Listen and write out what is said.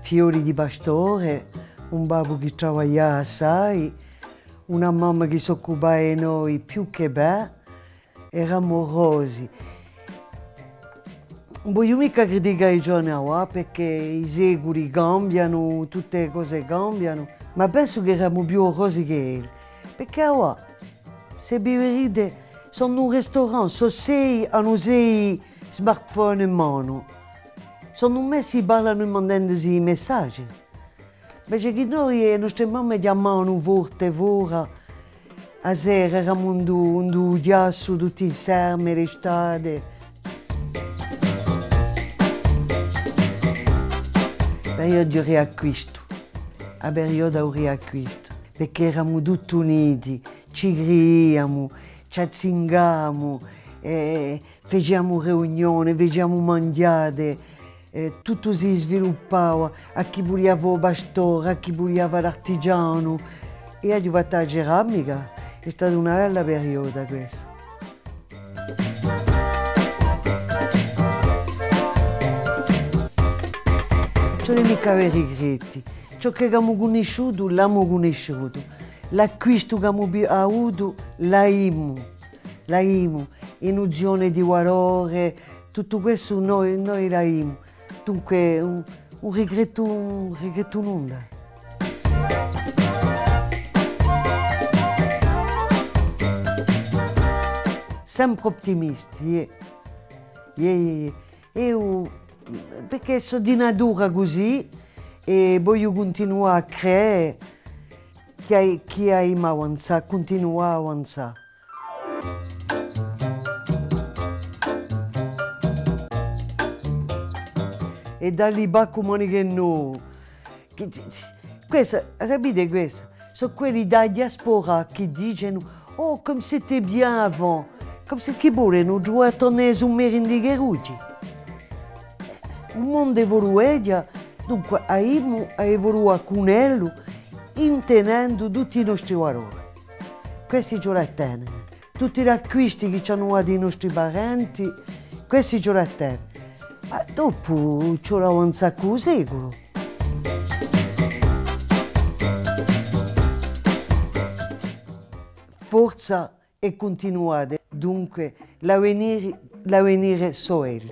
fiori di pastore, un babbo che lavorava assai, una mamma che si occupava di noi più che bene, eravamo rosi. Non voglio mica criticare i giorni ora perché i secoli cambiano, tutte le cose cambiano, ma penso che eravamo più rosi che ieri. Perché ora, se vedete, sono in un ristorante, sono sei, hanno sei smartphone in mano. Sono messi, parlano mandandosi i messaggi. Invece che noi, le nostre mamme chiamavano forte, ora, a sera eravamo un ghiaccio tutti insieme, l'estate. Periodo di riacquisto, a periodo di riacquisto, perché eravamo tutti uniti, ci ridiamo, ci azzingavamo, facevamo riunioni, facevamo mangiate, tutto si sviluppava, a chi voleva il pastore, a chi voleva l'artigiano, e a fatto la ceramica, è stata una bella periodo questa. Non c'è mica veri regreti. Ciò che abbiamo conosciuto, l'abbiamo conosciuto. L'acquisto che abbiamo avuto, l'abbiamo. L'illusione di valore, tutto questo noi l'abbiamo. Dunque, un regretto nulla. Sempre ottimisti, Io, perché sono di natura così e voglio continuare a creare chi ha avanzato, continuare a avanzare. E da lì bacco maniche no. Questa, sapete questa? Sono quelli da diaspora che dicono oh, come c'était bien avant, come se chi vogliono giocare a tornare su merende Gerugi. Il mondo evolue, dunque abbiamo evoluto con ello, intenendo tutti i nostri valori. Questi ce la tengono. Tutti gli acquisti che ci hanno dato i nostri parenti, questi ce la tengono. Ma dopo ce l'hanno un sacco di secolo. Forza e continuate, dunque l'avvenire so egli.